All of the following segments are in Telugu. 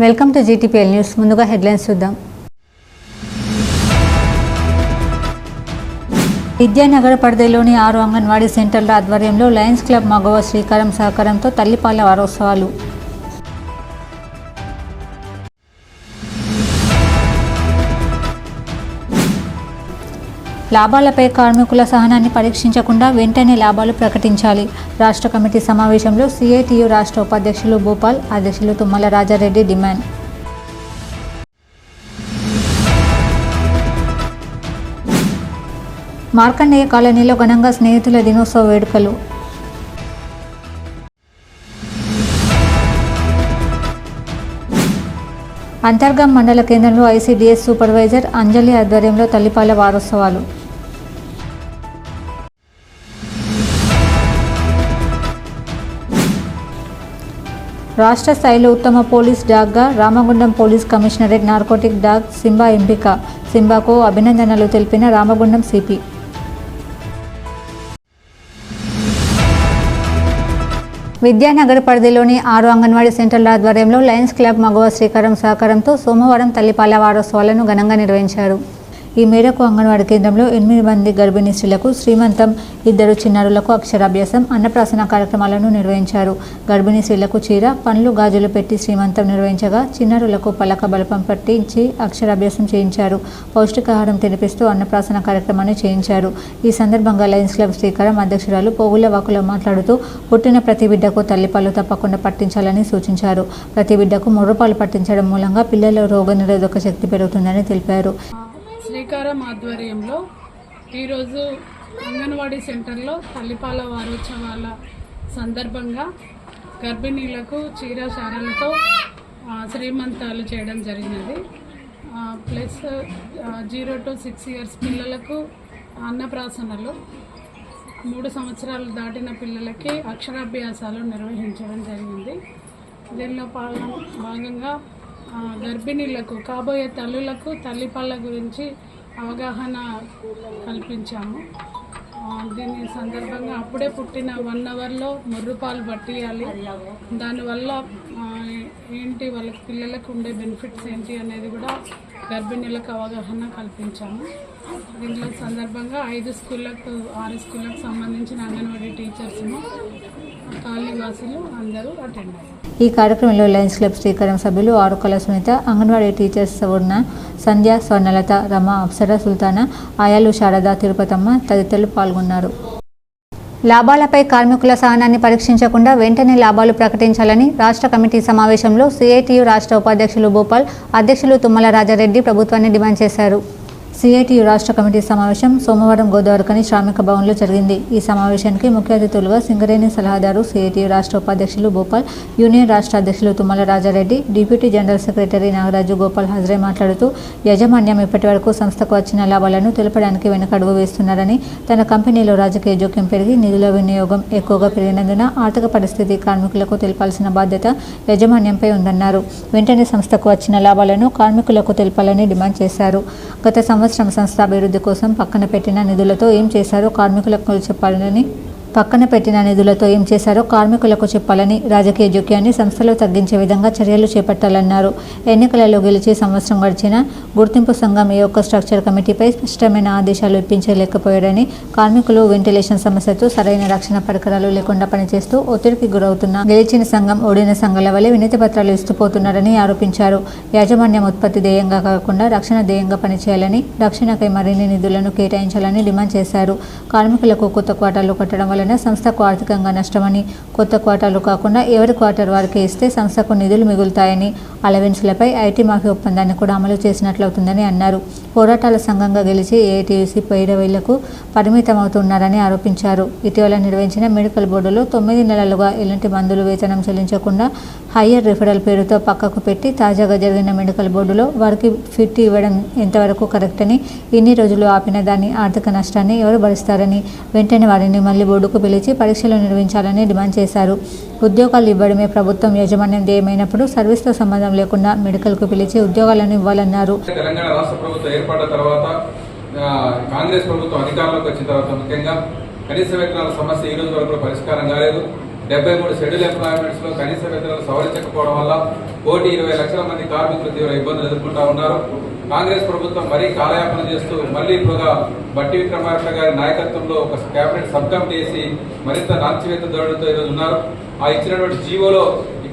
Welcome to GTPL news. ముందుగా హెడ్లైన్స్ చూద్దాం. విద్యానగర్ పరిధిలోని 6 అంగన్వాడీ సెంటర్ల ఆధ్వర్యంలో లయన్స్ క్లబ్ మగవ శ్రీకారం సహకారంతో తల్లిపాల వారోత్సవాలు. లాభాలపై కార్మికుల సహనాన్ని పరీక్షించకుండా వెంటనే లాభాలు ప్రకటించాలి. రాష్ట్ర కమిటీ సమావేశంలో సిఐటియు రాష్ట్ర ఉపాధ్యక్షులు భూపాల్, అధ్యక్షులు తుమ్మల రాజారెడ్డి డిమాండ్. మార్కండేయ కాలనీలో ఘనంగా స్నేహితుల దినోత్సవ వేడుకలు. అంతర్గాం మండల కేంద్రంలో ఐసిడిఎస్ సూపర్వైజర్ అంజలి ఆధ్వర్యంలో తల్లిపాల వారోత్సవాలు. రాష్ట్ర స్థాయిలో ఉత్తమ పోలీస్ డాగ్గా Ramagundam police commissionerate narcotic dog Simba ఎంపిక. సింబాకు అభినందనలు తెలిపిన రామగుండం సిపి. విద్యానగర్ పరిధిలోని 6 అంగన్వాడీ సెంటర్ల ఆధ్వర్యంలో లయన్స్ క్లబ్ మగవ శ్రీకారం సహకారంతో సోమవారం తల్లిపాల వారోత్సవాలను ఘనంగా నిర్వహించారు. ఈ మేరకు అంగన్వాడీ కేంద్రంలో 8 మంది గర్భిణీ స్త్రీలకు శ్రీమంతం, 2 చిన్నారులకు అక్షరాభ్యాసం, అన్నప్రాసన కార్యక్రమాలను నిర్వహించారు. గర్భిణీ స్త్రీలకు చీర, పండ్లు, గాజులు పెట్టి శ్రీమంతం నిర్వహించగా చిన్నారులకు పలక బలపం పట్టించి అక్షరాభ్యాసం చేయించారు. పౌష్టికాహారం తినిపిస్తూ అన్నప్రాసన కార్యక్రమాన్ని చేయించారు. ఈ సందర్భంగా లయన్స్ క్లబ్ శ్రీకారం అధ్యక్షురాలు పోగుల వాకులో మాట్లాడుతూ పుట్టిన ప్రతి బిడ్డకు తల్లిపాలు తప్పకుండా పట్టించాలని సూచించారు. ప్రతి బిడ్డకు ముర్రపాలు పట్టించడం మూలంగా పిల్లల రోగనిరోధక శక్తి పెరుగుతుందని తెలిపారు. శ్రీకారం ఆధ్వర్యంలో ఈరోజు అంగన్వాడీ సెంటర్లో తల్లిపాల వారోత్సవాల సందర్భంగా గర్భిణీలకు చీర శారలతో శ్రీమంతాలు చేయడం జరిగినది. ప్లస్ 0 to 6 years పిల్లలకు అన్నప్రాసనలు, 3 సంవత్సరాలు దాటిన పిల్లలకి అక్షరాభ్యాసాలు నిర్వహించడం జరిగింది. దీనిలో భాగంగా గర్భిణీలకు, కాబోయే తల్లులకు తల్లిపాల గురించి అవగాహన కల్పించాము. దీని సందర్భంగా అప్పుడే పుట్టిన 1 hourలో ముర్రుపాలు పట్టియాలి, దానివల్ల ఏంటి వాళ్ళకి పిల్లలకు ఉండే బెనిఫిట్స్ ఏంటి అనేది కూడా గర్భిణీలకు అవగాహన కల్పించాము. దీనిలో సందర్భంగా 6 స్కూళ్ళకు సంబంధించిన అంగన్వాడీ టీచర్స్ను, కాలనీవాసులు అందరూ అటెండ్ అయ్యారు. ఈ కార్యక్రమంలో లయన్స్ క్లబ్ శ్రీకారం సభ్యులు ఆరుకల సునీత, అంగన్వాడీ టీచర్స్ సవర్ణ, సంధ్య, స్వర్ణలత, రమ, అప్సర, సుల్తానా, ఆయాలు, శారద, తిరుపతమ్మ తదితరులు పాల్గొన్నారు. లాభాలపై కార్మికుల సహనాన్ని పరీక్షించకుండా వెంటనే లాభాలు ప్రకటించాలని రాష్ట్ర కమిటీ సమావేశంలో సిఐటియు రాష్ట్ర ఉపాధ్యక్షులు భూపాల్, అధ్యక్షులు తుమ్మల రాజారెడ్డి ప్రభుత్వాన్ని డిమాండ్ చేశారు. సిఐటియు రాష్ట్ర కమిటీ సమావేశం సోమవారం గోదావరికని శ్రామిక భవన్లో జరిగింది. ఈ సమావేశానికి ముఖ్య అతిథులుగా సింగరేణి సలహాదారు, సిఐటియు రాష్ట్ర ఉపాధ్యక్షులు భూపాల్, యూనియన్ రాష్ట్ర అధ్యక్షులు Tummala Rajareddy, deputy general secretary Nagaraju Gopal హాజరై మాట్లాడుతూ యాజమాన్యం ఇప్పటి వరకు సంస్థకు వచ్చిన లాభాలను తెలపడానికి వెనకడుగు వేస్తున్నారని, తన కంపెనీలో రాజకీయ జోక్యం పెరిగి నిధుల వినియోగం ఎక్కువగా పెరిగినందున ఆర్థిక పరిస్థితి కార్మికులకు తెలపాల్సిన బాధ్యత యాజమాన్యంపై ఉందన్నారు. వెంటనే సంస్థకు వచ్చిన లాభాలను కార్మికులకు తెలపాలని డిమాండ్ చేశారు. గత సంవత్సరం సంస్థ అభివృద్ధి కోసం పక్కన పెట్టిన నిధులతో ఏం చేశారో కార్మికులకు చెప్పాలని, రాజకీయ జోక్యాన్ని సంస్థలో తగ్గించే విధంగా చర్యలు చేపట్టాలన్నారు. ఎన్నికలలో గెలిచి సంవత్సరం గడిచిన గుర్తింపు సంఘం ఏ ఒక్క స్ట్రక్చర్ కమిటీపై స్పష్టమైన ఆదేశాలు ఇప్పించలేకపోయారని, కార్మికులు వెంటిలేషన్ సమస్యతో సరైన రక్షణ పరికరాలు లేకుండా పనిచేస్తూ ఒత్తిడికి గురవుతున్న గెలిచిన సంఘం ఓడిన సంఘాల వలె వినతి పత్రాలు ఇస్తూ పోతున్నారని ఆరోపించారు. యాజమాన్యం ఉత్పత్తి ధ్యేయంగా కాకుండా రక్షణ ధ్యేయంగా పనిచేయాలని, రక్షణకై మరిన్ని నిధులను కేటాయించాలని డిమాండ్ చేశారు. కార్మికులకు కొత్త క్వార్టర్లు కట్టడం వల్ల సంస్థకు ఆర్థికంగా నష్టమని, కొత్త క్వార్టర్లు కాకుండా ఎవరి క్వార్టర్ వారికి ఇస్తే సంస్థకు నిధులు మిగులుతాయని, అలవెన్స్లపై ఐటీ మాఫీ ఒప్పందాన్ని కూడా అమలు చేసినట్లవుతుందని అన్నారు. పోరాటాల సంఘంగా గెలిచి ఏఐటీయూసీ పైరవీలకు పరిమితమవుతున్నారని ఆరోపించారు. ఇటీవల నిర్వహించిన మెడికల్ బోర్డులో 9 నెలలుగా ఎలాంటి మందులు వేతనం చెల్లించకుండా హయ్యర్ రిఫరల్ పేరుతో పక్కకు పెట్టి తాజాగా జరిగిన మెడికల్ బోర్డులో వారికి ఫిట్ ఇవ్వడం ఎంతవరకు కరెక్ట్ అని, ఇన్ని రోజులు ఆపిన దాని ఆర్థిక నష్టాన్ని ఎవరు భరిస్తారని, వెంటనే వారిని మళ్లీ బోర్డుకు పిలిచి పరీక్షలు నిర్వహించాలని డిమాండ్ చేశారు. ఉద్యోగాలు ఇవ్వడమే ప్రభుత్వం యాజమాన్యం ధ్యేయమైనప్పుడు సర్వీస్తో సంబంధం లేకుండా మెడికల్కు పిలిచి ఉద్యోగాలను ఇవ్వాలన్నారు. తెలంగాణ రాష్ట్ర ప్రభుత్వం ఏర్పడిన తర్వాత, కాంగ్రెస్ ప్రభుత్వం అధికారంలోకి వచ్చిన తర్వాత ముఖ్యంగా కనీస వేతనాల సమస్య ఈ రోజు వరకు పరిష్కారం కాలేదు. 73 షెడ్యూల్ ఎంప్లాయ్మెంట్స్ లో కనీస వేతనాలు సవరించకపోవడం వల్ల 1,20,00,000 మంది కార్మికులు తీవ్ర ఇబ్బందులు ఎదుర్కొంటా ఉన్నారు. కాంగ్రెస్ ప్రభుత్వం మరీ కాలయాపన చేస్తూ మళ్లీ ఇప్పుడుగా బట్టి విక్రమార్క గారి నాయకత్వంలో ఒక కేబినెట్ సబ్ కమిటీ వేసి మరింత నాంచివేత ధోరణితో ఈరోజు ఉన్నారు. ఆ ఇచ్చినటువంటి జీవోలో ఈ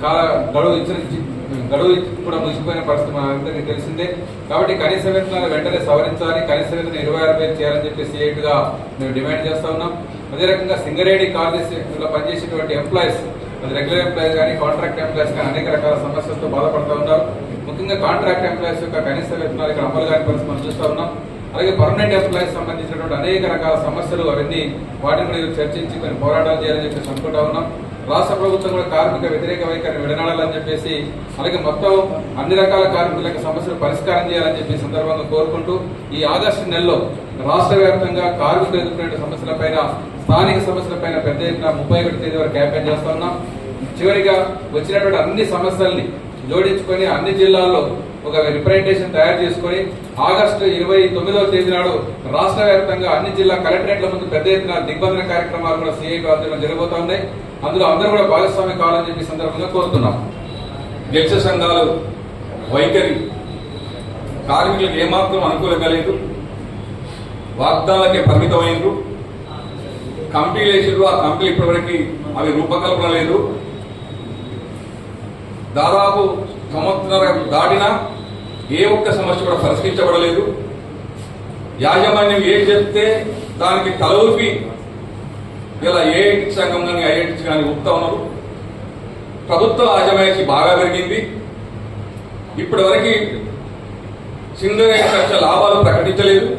గడువు కూడా ముగిసిపోయిన పరిస్థితి మనందరికీ తెలిసిందే. కాబట్టి కనీస వేతనాలు వెంటనే సవరించాలి, కనీస వేతనం 26,000 చేయాలని చెప్పి సిఐటిగా మేము డిమాండ్ చేస్తా ఉన్నాం. అదే రకంగా సింగరేణి కార్మికుల్లో పనిచేసేటువంటి ఎంప్లాయీస్, అది రెగ్యులర్ ఎంప్లాయీస్ కానీ కాంట్రాక్ట్ ఎంప్లాయీస్ కానీ అనేక రకాల సమస్యలతో బాధపడుతూ ఉన్నారు. ముఖ్యంగా కాంట్రాక్ట్ ఎంప్లాయీస్ యొక్క కనీస వేతనాలు ఇక్కడ అమలు కాని పరిస్థితి మనం చూస్తూ ఉన్నాం. అలాగే పర్మనెంట్ ఎంప్లాయీస్ సంబంధించినటువంటి అనేక రకాల సమస్యలు అవన్నీ వాటిని కూడా చర్చించి కొన్ని పోరాటాలు చేయాలని చెప్పేసి అనుకుంటా ఉన్నాం. రాష్ట్ర ప్రభుత్వం కూడా కార్మిక వ్యతిరేక వైఖరిని విడనాడాలని చెప్పేసి, అలాగే మొత్తం అన్ని రకాల కార్మికుల సమస్యలు పరిష్కారం చేయాలని చెప్పి సందర్భంగా కోరుకుంటూ ఈ ఆగస్టు నెలలో రాష్ట్ర వ్యాప్తంగా కార్మికులు ఎదుర్కొనే సమస్యలపైన, స్థానిక సమస్యలపైన పెద్ద ఎత్తున 31 తేదీ వరకు క్యాంపెయిన్ చేస్తా ఉన్నాం. చివరిగా వచ్చినటువంటి అన్ని సమస్యల్ని జోడించుకొని అన్ని జిల్లాల్లో ఒక రిప్రజెంటేషన్ తయారు చేసుకుని ఆగస్టు 29వ తేదీ నాడు రాష్ట్ర వ్యాప్తంగా అన్ని జిల్లా కలెక్టరేట్ల ముందు పెద్ద ఎత్తున దిగ్బంధన కార్యక్రమాలు కూడా సిఐ ఆధ్వర్యంలో జరగబోతా ఉన్నాయి. అందులో అందరూ కూడా భాగస్వామి కావాలని చెప్పి సందర్భంగా కోరుతున్నాం. వ్యవసాయ సంఘాలు వైఖరి కార్మికులకు ఏమాత్రం అనుకూలంగా లేదు. వాగ్దానాలకే పరిమితమైనరు. కంపెనీలు వేసారు, ఆ కంపెనీలు ఇప్పటివరకు అవి రూపకల్పన లేదు. దాదాపు సంవత్సరం దాటినా ఏ ఒక్క సమస్య కూడా పరిష్కరించబడలేదు. యాజమాన్యం ఏం చెప్తే దానికి తలూపి ఇలా ఏఐటి సంఘం కానీ ఐఐటి కానీ ఊపుతా ఉన్నారు. ప్రభుత్వ యాజమాన్యానికి బాగా పెరిగింది. ఇప్పటి వరకు సింగరేణి లాభాలు ప్రకటించలేదు.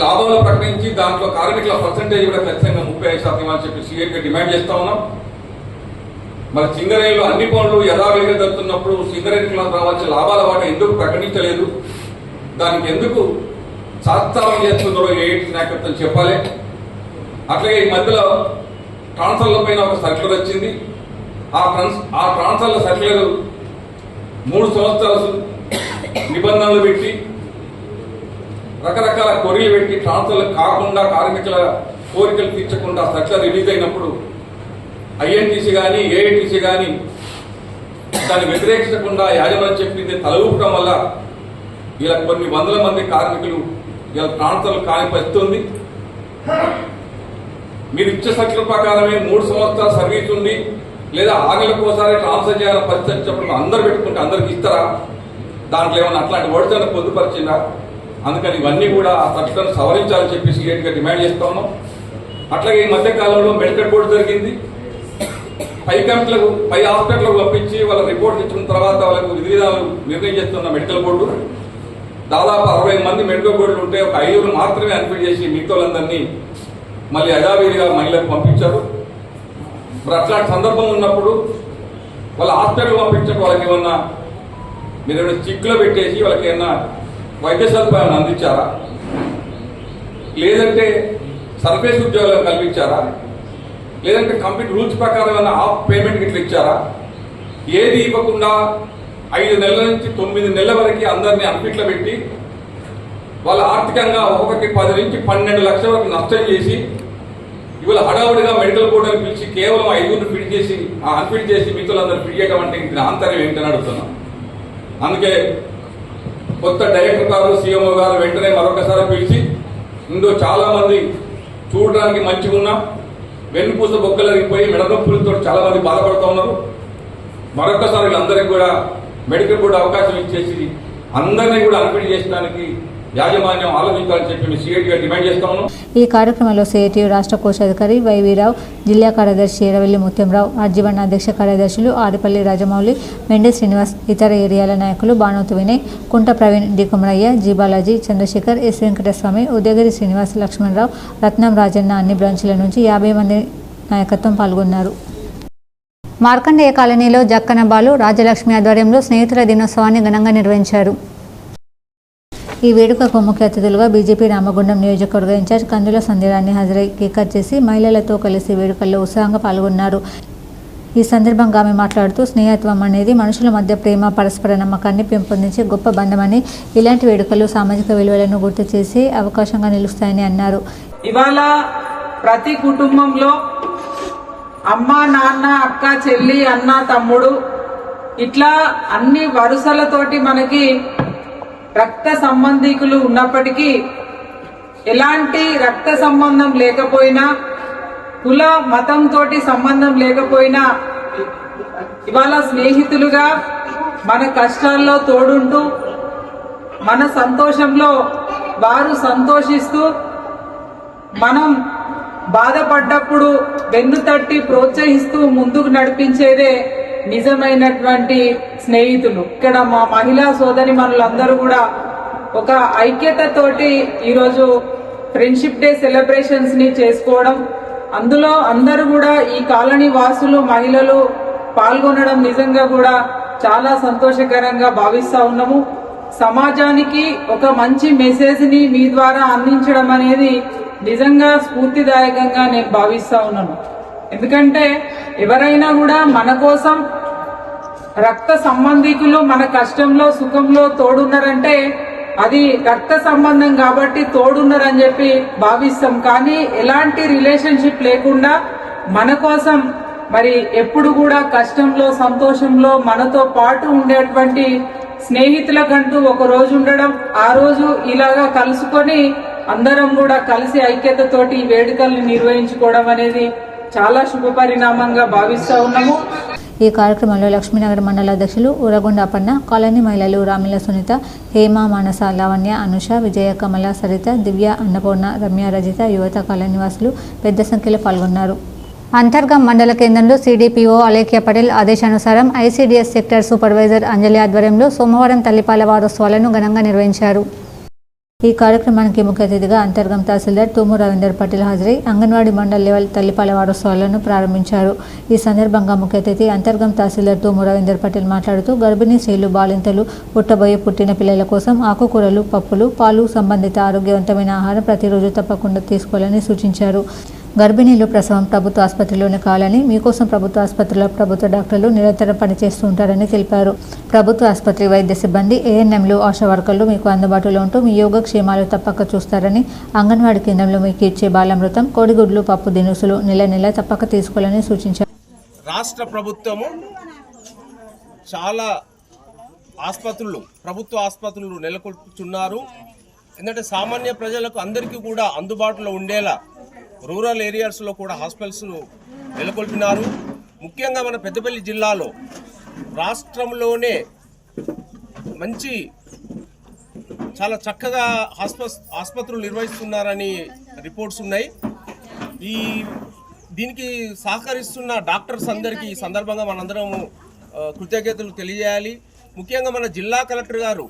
లాభాలు ప్రకటించి దాంట్లో కార్మికుల పర్సంటేజ్ కూడా ఖచ్చితంగా 35% అని చెప్పి సిఐగా డిమాండ్ చేస్తా ఉన్నాం. మరి సింగరేణిలో అన్ని పనులు యథావిధిగా జరుగుతున్నప్పుడు సింగరేణిలో రావాల్సిన లాభాల వాటా ఎందుకు ప్రకటించలేదు? దానికి ఎందుకు సాత్సారం చేస్తున్నారో ఏఐటి నాయకత్వం చెప్పాలి. అట్లాగే ఈ మధ్యలో ట్రాన్స్ఫర్ల పైన ఒక సర్క్యులర్ వచ్చింది. ఆ ట్రాన్స్ఫర్ల సర్క్యులర్ 3 సంవత్సరాలు నిబంధనలు పెట్టి రకరకాల కొరీలు పెట్టి ట్రాన్స్ఫర్లు కాకుండా కార్మికుల కోరికలు తీర్చకుండా సర్క్యులర్ రిలీజ్ అయినప్పుడు ఐఎన్టీసీ కానీ ఏఐటీసీ కానీ దాన్ని వ్యతిరేకించకుండా యాజమాన్యం చెప్పింది తల ఊపడం వల్ల ఇలా కొన్ని వందల మంది కార్మికులు ఇలా ట్రాన్స్ఫర్లు కాని పరిస్థితి ఉంది. మీరు ఇచ్చే సర్క్యులర్ ప్రకారమే 3 సంవత్సరాల సర్వీస్ ఉంది, లేదా 6 నెలలకు ఒకసారి ట్రాన్స్ఫర్ చేయాలని పరిస్థితి వచ్చినప్పుడు అందరు పెట్టుకుంటే అందరికి ఇస్తారా? దాంట్లో ఏమన్నా అట్లాంటి వర్డ్స్ అన్న పొందుపరిచిందా? అందుకని ఇవన్నీ కూడా ఆ సర్క్యులర్ను సవరించాలని చెప్పి సీరియట్గా డిమాండ్ చేస్తా ఉన్నాం. అట్లాగే ఈ మధ్య కాలంలో మెడికల్ బోర్డు జరిగింది. పై కమిటీలకు, పై హాస్పిటల్లకు పంపించి వాళ్ళ రిపోర్ట్ ఇచ్చిన తర్వాత వాళ్ళకు విధి విధానాలు నిర్ణయం చేస్తున్న మెడికల్ బోర్డు దాదాపు 60 మంది మెడికల్ బోర్డులు ఉంటే ఒక 5 మాత్రమే అన్ఫిట్ చేసి మిగతా వాళ్ళందరినీ మళ్ళీ యథావిధిగా మహిళలకు పంపించారు. మరి అట్లాంటి సందర్భం ఉన్నప్పుడు వాళ్ళ హాస్పిటల్ పంపించడం వాళ్ళకి ఏమన్నా మీరు ఏమైనా చిక్కులో పెట్టేసి వాళ్ళకి ఏమన్నా వైద్య సదుపాయాన్ని అందించారా? లేదంటే సర్ఫేస్ ఉద్యోగాలను కల్పించారా? లేదంటే కంప్లీట్ రూల్స్ ప్రకారం ఏమైనా ఆఫ్ పేమెంట్ ఇట్లా ఇచ్చారా? ఏది ఇవ్వకుండా 5 నెలల నుంచి 9 నెలల వరకు అందరినీ అన్ఫిట్లో పెట్టి వాళ్ళ ఆర్థికంగా ఒక్కొక్కటి 10 నుంచి 12 లక్షల వరకు నష్టం చేసి ఇవాళ హడావుడిగా మెడికల్ బోర్డుని పిలిచి కేవలం 5 ఫిట్ చేసి అన్ఫిట్ చేసి మిత్రులందరూ ఫిట్ చేయడం అంటే దీని ఆంతర్యం ఏంటని అడుగుతున్నాం. అందుకే కొత్త డైరెక్టర్ గారు, సీఎంఓ గారు వెంటనే మరొకసారి పిలిచి ఇందులో చాలా మంది చూడడానికి మంచిగా ఉన్నా వెన్నుపూస బొక్కలరిగిపోయి మెడనొప్పులతో చాలా మంది బాధపడుతూ ఉన్నారు. మరొకసారి వీళ్ళందరికీ కూడా మెడికల్ బోర్డు అవకాశం ఇచ్చేసి అందరినీ కూడా అన్ఫిట్ చేయడానికి యాజమాన్యం ఆలోచించాలని చెప్పి మేము సిఐటిగా డిమాండ్ చేస్తా ఉన్నాం. ఈ కార్యక్రమంలో సిఐటియు రాష్ట్ర కోశాధికారి వైవీరావు, జిల్లా కార్యదర్శి ఎరవెల్లి ముత్యంరావు, ఆర్జీవన్ అధ్యక్ష కార్యదర్శులు ఆరిపల్లి రాజమౌళి, మెండే శ్రీనివాస్, ఇతర ఏరియాల నాయకులు Banothu Vinay, Kunta Praveen, D Kumaraiah, G Balaji, Chandrashekar, S Venkataswamy, Udayagiri Srinivas, Lakshmanarao, Ratnam Rajanna అన్ని బ్రాంచ్ల నుంచి 50 మంది నాయకత్వం పాల్గొన్నారు. మార్కండేయ కాలనీలో జక్కన బాలు, రాజలక్ష్మి ఆధ్వర్యంలో స్నేహితుల దినోత్సవాన్ని ఘనంగా నిర్వహించారు. ఈ వేడుకకు ముఖ్య అతిథులుగా బీజేపీ రామగుండం నియోజకవర్గ ఇన్ఛార్జ్ కందుల సంధ్యరాన్ని హాజరై కేక్ కట్ చేసి మహిళలతో కలిసి వేడుకల్లో ఉత్సాహంగా పాల్గొన్నారు. ఈ సందర్భంగా ఆమె మాట్లాడుతూ స్నేహత్వం అనేది మనుషుల మధ్య ప్రేమ, పరస్పర నమ్మకాన్ని పెంపొందించే గొప్ప బంధమని, ఇలాంటి వేడుకలు సామాజిక విలువలను గుర్తు చేసే అవకాశంగా నిలుస్తాయని అన్నారు. ఇవాళ ప్రతి కుటుంబంలో అమ్మ నాన్న అక్క చెల్లి అన్న తమ్ముడు ఇట్లా అన్ని వరుసలతోటి మనకి రక్త సంబంధికులు ఉన్నప్పటికీ ఎలాంటి రక్త సంబంధం లేకపోయినా కుల మతంతో సంబంధం లేకపోయినా ఇవాళ స్నేహితులుగా మన కష్టాల్లో తోడుంటూ మన సంతోషంలో వారు సంతోషిస్తూ మనం బాధపడ్డప్పుడు వెన్ను తట్టి ప్రోత్సహిస్తూ ముందుకు నడిపించేదే నిజమైనటువంటి స్నేహితులు. ఇక్కడ మా మహిళా సోదరి మనులందరూ కూడా ఒక ఐక్యతతోటి ఈరోజు ఫ్రెండ్షిప్ డే సెలబ్రేషన్స్ ని చేసుకోవడం, అందులో అందరూ కూడా ఈ కాలనీ వాసులు మహిళలు పాల్గొనడం నిజంగా కూడా చాలా సంతోషకరంగా భావిస్తా ఉన్నాము. సమాజానికి ఒక మంచి మెసేజ్ ని మీ ద్వారా అందించడం అనేది నిజంగా స్ఫూర్తిదాయకంగా నేను భావిస్తా ఉన్నాను. ఎందుకంటే ఎవరైనా కూడా మన కోసం రక్త సంబంధికులు మన కష్టంలో సుఖంలో తోడున్నారంటే అది రక్త సంబంధం కాబట్టి తోడున్నారని చెప్పి భావిస్తాం. కానీ ఎలాంటి రిలేషన్షిప్ లేకుండా మన కోసం మరి ఎప్పుడు కూడా కష్టంలో సంతోషంలో మనతో పాటు ఉండేటువంటి స్నేహితులకంటూ ఒక రోజు ఉండడం, ఆ రోజు ఇలాగా కలుసుకొని అందరం కూడా కలిసి ఐక్యతతోటి ఈ వేడుకల్ని నిర్వహించుకోవడం అనేది చాలా శుభ పరిణామంగా భావిస్తా ఉన్నాము. ఈ కార్యక్రమంలో లక్ష్మీనగర్ మండల అధ్యక్షులు ఊరగొండ అపర్ణ, కాలనీ మహిళలు రామిల సునీత, హేమ, మానస, లావణ్య, అనుష, విజయ, కమల, సరిత, దివ్య, అన్నపూర్ణ, రమ్య, రజిత, యువత కాలనీ వాసులు పెద్ద సంఖ్యలో పాల్గొన్నారు. అంతర్గం మండల కేంద్రంలో సిడిపిఓ అలేఖ్య పటేల్ ఆదేశానుసారం ఐసిడిఎస్ సెక్టర్ సూపర్వైజర్ అంజలి ఆధ్వర్యంలో సోమవారం తల్లిపాల వారోత్సవాలను ఘనంగా నిర్వహించారు. ఈ కార్యక్రమానికి ముఖ్య అతిథిగా అంతర్గం తహసీల్దార్ తూము రవీందర్ పటేల్ హాజరై అంగన్వాడీ మండల్ లెవెల్ తల్లిపాల వారోత్సవాలను ప్రారంభించారు. ఈ సందర్భంగా ముఖ్య అతిథి అంతర్గం తహసీల్దార్ తూము రవీందర్ పటేల్ మాట్లాడుతూ గర్భిణీ స్త్రీలు, బాలింతలు, పుట్టబోయే పుట్టిన పిల్లల కోసం ఆకుకూరలు, పప్పులు, పాలు సంబంధిత ఆరోగ్యవంతమైన ఆహారం ప్రతిరోజు తప్పకుండా తీసుకోవాలని సూచించారు. గర్భిణీలు ప్రసవం ప్రభుత్వ ఆసుపత్రిలోనే కావాలని, మీకోసం ప్రభుత్వ ఆసుపత్రిలో ప్రభుత్వ డాక్టర్లు నిరంతరం పనిచేస్తూ ఉంటారని తెలిపారు. ప్రభుత్వ ఆసుపత్రి వైద్య సిబ్బంది, ఏఎన్ఎంలు, ఆశా వర్కర్లు మీకు అందుబాటులో ఉంటూ మీ యోగక్షేమాలు తప్పక చూస్తారని, అంగన్వాడీ కేంద్రంలో మీకు ఇచ్చే బాలామృతం, కోడిగుడ్లు, పప్పు దినుసులు నెల తప్పక తీసుకోవాలని సూచించారు. రాష్ట్ర ప్రభుత్వము చాలా ప్రభుత్వ ఆసుపత్రులు నెలకొల్పుతున్నారు. ఎందుకంటే సామాన్య ప్రజలకు అందరికీ కూడా అందుబాటులో ఉండేలా రూరల్ ఏరియాస్లో కూడా హాస్పిటల్స్ నెలకొల్పినారు. ముఖ్యంగా మన పెద్దపల్లి జిల్లాలో రాష్ట్రంలోనే మంచి చాలా చక్కగా ఆసుపత్రులు నిర్వహిస్తున్నారని రిపోర్ట్స్ ఉన్నాయి. దీనికి సహకరిస్తున్న డాక్టర్స్ అందరికీ ఈ సందర్భంగా మనందరం కృతజ్ఞతలు తెలియజేయాలి. ముఖ్యంగా మన జిల్లా కలెక్టర్ గారు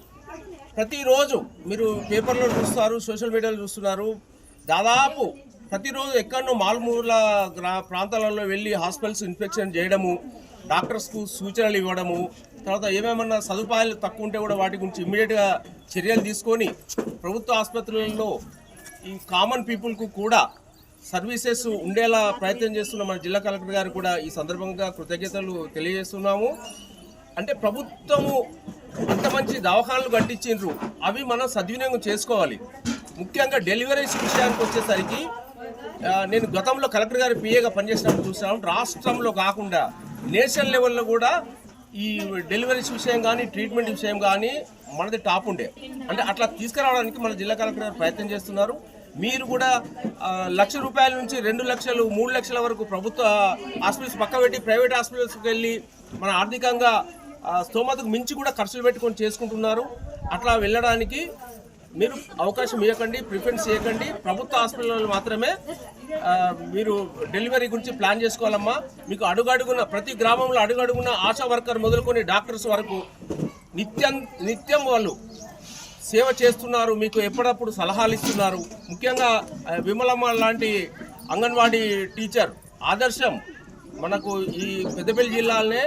ప్రతిరోజు, మీరు పేపర్లో చూస్తారు, సోషల్ మీడియాలో చూస్తున్నారు, దాదాపు ప్రతిరోజు ఎక్కడో మారుమూల ప్రాంతాలలో వెళ్ళి హాస్పిటల్స్ ఇన్స్పెక్షన్ చేయడము, డాక్టర్స్కు సూచనలు ఇవ్వడము, తర్వాత ఏమేమన్నా సదుపాయాలు తక్కువ ఉంటే కూడా వాటి గురించి ఇమ్మీడియట్గా చర్యలు తీసుకొని ప్రభుత్వ ఆసుపత్రులలో ఈ కామన్ పీపుల్కు కూడా సర్వీసెస్ ఉండేలా ప్రయత్నం చేస్తున్న మన జిల్లా కలెక్టర్ గారు కూడా ఈ సందర్భంగా కృతజ్ఞతలు తెలియజేస్తున్నాము. అంటే ప్రభుత్వము ఇంత మంచి దవాఖానలు కట్టించిండ్రు, అవి మనం సద్వినియోగం చేసుకోవాలి. ముఖ్యంగా డెలివరీస్ విషయానికి వచ్చేసరికి నేను గతంలో కలెక్టర్ గారి పిఏగా పనిచేసినప్పుడు చూసాను, రాష్ట్రంలో కాకుండా నేషనల్ లెవెల్లో కూడా ఈ డెలివరీస్ విషయం కానీ ట్రీట్మెంట్ విషయం కానీ మనది టాప్ ఉండే. అంటే అట్లా తీసుకురావడానికి మన జిల్లా కలెక్టర్ గారు ప్రయత్నం చేస్తున్నారు. మీరు కూడా ₹1,00,000 నుంచి 2 లక్షలు 3 లక్షల వరకు ప్రభుత్వ హాస్పిటల్స్ పక్కబెట్టి ప్రైవేట్ హాస్పిటల్స్కి వెళ్ళి మన ఆర్థికంగా స్తోమతకు మించి కూడా ఖర్చులు పెట్టుకొని చేసుకుంటున్నారు. అట్లా వెళ్ళడానికి మీరు అవకాశం ఇవ్వకండి, ప్రిఫరెన్స్ చేయకండి. ప్రభుత్వ హాస్పిటల్లో మాత్రమే మీరు డెలివరీ గురించి ప్లాన్ చేసుకోవాలమ్మా. మీకు అడుగడుగున ప్రతి గ్రామంలో అడుగడుగున ఆశా వర్కర్ మొదలుకొని డాక్టర్స్ వరకు నిత్యం వాళ్ళు సేవ చేస్తున్నారు, మీకు ఎప్పుడప్పుడు సలహాలు ఇస్తున్నారు. ముఖ్యంగా విమలమ్మ లాంటి అంగన్వాడీ టీచర్ ఆదర్శం. మనకు ఈ పెద్దపల్లి జిల్లాలోనే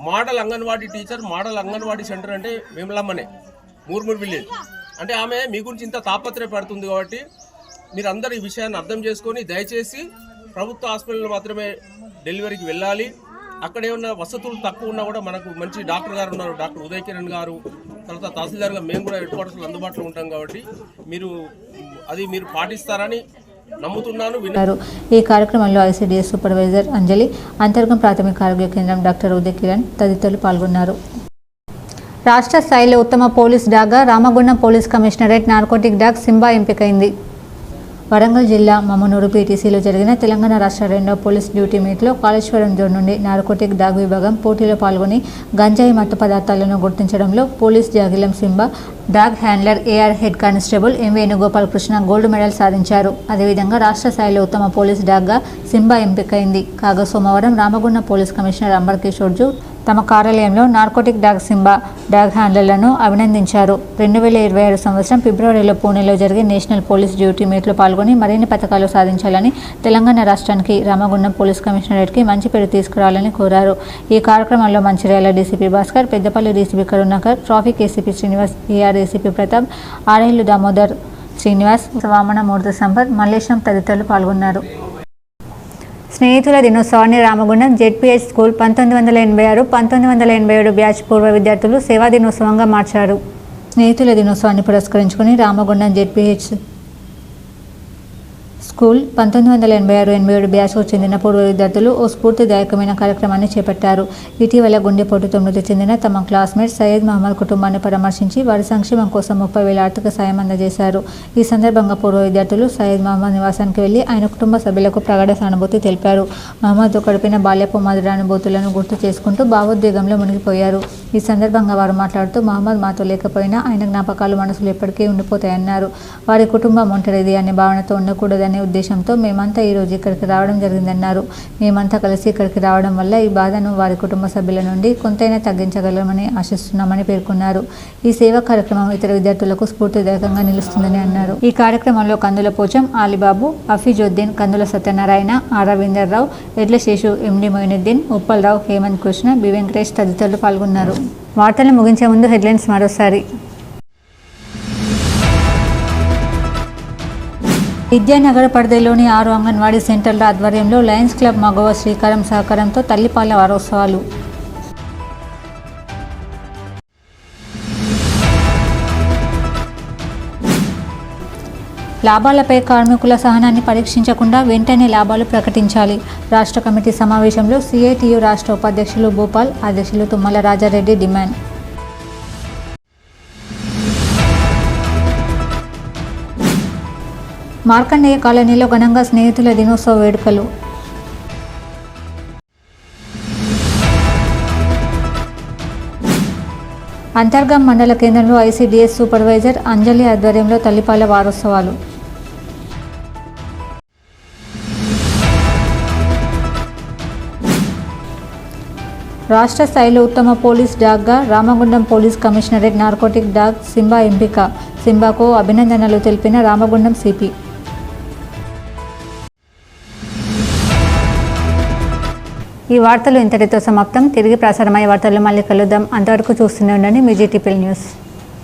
model anganwadi teacher, model anganwadi centre అంటే విమలమ్మనే, మూర్మూర్ విలేజ్. అంటే ఆమె మీ గురించి ఇంత తాపత్రయపడుతుంది కాబట్టి మీరు అందరూ ఈ విషయాన్ని అర్థం చేసుకొని దయచేసి ప్రభుత్వ హాస్పిటల్లో మాత్రమే డెలివరీకి వెళ్ళాలి. అక్కడ ఏమన్నా వసతులు తక్కువ ఉన్నా కూడా మనకు మంచి డాక్టర్ గారు ఉన్నారు, డాక్టర్ ఉదయ్ కిరణ్ గారు, తర్వాత తహసీల్దార్గా మేము కూడా హెడ్ క్వార్టర్స్లో అందుబాటులో ఉంటాం కాబట్టి మీరు పాటిస్తారని నమ్ముతున్నాను. ఈ కార్యక్రమంలో ఐసిడిఎస్ సూపర్వైజర్ అంజలి, అంతర్గం ప్రాథమిక ఆరోగ్య కేంద్రం డాక్టర్ ఉదయ్ కిరణ్ తదితరులు పాల్గొన్నారు. రాష్ట్ర స్థాయిలో ఉత్తమ పోలీస్ డాగ్గా Ramagundam police commissionerate narcotic dog Simba ఎంపికైంది. వరంగల్ జిల్లా మమ్మనూరు పీటీసీలో జరిగిన తెలంగాణ రాష్ట్ర 2వ పోలీస్ డ్యూటీ మీట్లో కాళేశ్వరం జోన్ నుండి నార్కోటిక్ డాగ్ విభాగం పోటీలో పాల్గొని గంజాయి మత్తు పదార్థాలను గుర్తించడంలో పోలీస్ జాగిలం Simba dog handler AR head constable M Venugopal Krishna gold medal సాధించారు. అదేవిధంగా రాష్ట్ర స్థాయిలో ఉత్తమ పోలీస్ డాగ్గా సింబా ఎంపికైంది. కాగా సోమవారం రామగుండం పోలీస్ కమిషనర్ అంబర్ కిషోర్ జూ తమ కార్యాలయంలో నార్కోటిక్ డాగ్ సింబా డాగ్ హ్యాండ్లర్లను అభినందించారు. 2026 సంవత్సరం ఫిబ్రవరిలో పూణేలో జరిగే నేషనల్ పోలీస్ డ్యూటీ మీట్లో పాల్గొని మరిన్ని పథకాలు సాధించాలని, తెలంగాణ రాష్ట్రానికి రామగుండం పోలీస్ కమిషనరేట్కి మంచి పేరు తీసుకురావాలని కోరారు. ఈ కార్యక్రమంలో Mancherial DCP Bhaskar, Peddapalli DCP Karunakar, traffic ACP Srinivas, AR ACP Pratap, ఆర్ఐలు దామోదర్ శ్రీనివాస్, వామనమూర్తి సంపత్, మల్లేశం తదితరులు పాల్గొన్నారు. స్నేహితుల దినోత్సవాన్ని రామగుండం జెడ్పీహెచ్ స్కూల్ 1986-1987 బ్యాచ్ పూర్వ విద్యార్థులు సేవా దినోత్సవంగా మార్చారు. స్నేహితుల దినోత్సవాన్ని పురస్కరించుకుని రామగుండం జెడ్పీహెచ్ స్కూల్ 1986-87 బ్యాచ్కు చెందిన పూర్వ విద్యార్థులు ఓ స్ఫూర్తిదాయకమైన కార్యక్రమాన్ని చేపట్టారు. ఇటీవల గుండెపోటుతో మృతి చెందిన తమ క్లాస్మేట్ సయ్యద్ మహమ్మద్ కుటుంబాన్ని పరామర్శించి వారి సంక్షేమం కోసం 30,000 ఆర్థిక సాయం అందజేశారు. ఈ సందర్భంగా పూర్వ విద్యార్థులు సయ్యద్ మహమ్మద్ నివాసానికి వెళ్లి ఆయన కుటుంబ సభ్యులకు ప్రగాఢ సానుభూతి తెలిపారు. మహమ్మద్తో గడిపిన బాల్యపు మధురానుభూతులను గుర్తు చేసుకుంటూ భావోద్వేగంలో మునిగిపోయారు. ఈ సందర్భంగా వారు మాట్లాడుతూ మహమ్మద్ మాతో లేకపోయినా ఆయన జ్ఞాపకాలు మనసులో ఎప్పటికీ ఉండిపోతాయన్నారు. వారి కుటుంబం ఒంటరిది అనే భావనతో ఉండకూడదనే ఉద్దేశంతో మేమంతా ఈరోజు ఇక్కడికి రావడం జరిగిందన్నారు. మేమంతా కలిసి ఇక్కడికి రావడం వల్ల ఈ బాధను వారి కుటుంబ సభ్యుల నుండి కొంతైనా తగ్గించగలమని ఆశిస్తున్నామని పేర్కొన్నారు. ఈ సేవా కార్యక్రమం ఇతర విద్యార్థులకు స్ఫూర్తిదాయకంగా నిలుస్తుందని అన్నారు. ఈ కార్యక్రమంలో Kandula Pocham, Alibabu, Hafeezuddin, Kandula Satyanarayana, R Ravinderrao, Edlaseshu, MD Moinuddin, Uppalarao, Hemanth Krishna, B Venkatesh తదితరులు పాల్గొన్నారు. వార్తలు ముగించే ముందు హెడ్లైన్స్ మరోసారి. విద్యానగర్ పరిధిలోని 6 అంగన్వాడీ సెంటర్ల ఆధ్వర్యంలో లయన్స్ క్లబ్ మగవ శ్రీకారం సహకారంతో తల్లిపాల వారోత్సవాలు. లాభాలపై కార్మికుల సహనాన్ని పరీక్షించకుండా వెంటనే లాభాలు ప్రకటించాలి. రాష్ట్ర కమిటీ సమావేశంలో సిఐటియు రాష్ట్ర ఉపాధ్యక్షులు భూపాల్, అధ్యక్షులు తుమ్మల రాజారెడ్డి డిమాండ్. మార్కండేయ కాలనీలో ఘనంగా స్నేహితుల దినోత్సవ వేడుకలు. అంతర్గం మండల కేంద్రంలో ఐసిడిఎస్ సూపర్వైజర్ అంజలి ఆధ్వర్యంలో తల్లిపాల వారోత్సవాలు. రాష్ట్ర స్థాయిలో ఉత్తమ పోలీస్ డాగ్గా Ramagundam police commissionerate narcotic dog Simba ఎంపిక. సింబాకు అభినందనలు తెలిపిన రామగుండం సిపి. ఈ వార్తలు ఇంతటితో సమాప్తం. తిరిగి ప్రసారమయ్యే వార్తల్లో మళ్ళీ కలుద్దాం. అంతవరకు చూస్తూనే ఉండండి మీ జీటీపీ న్యూస్.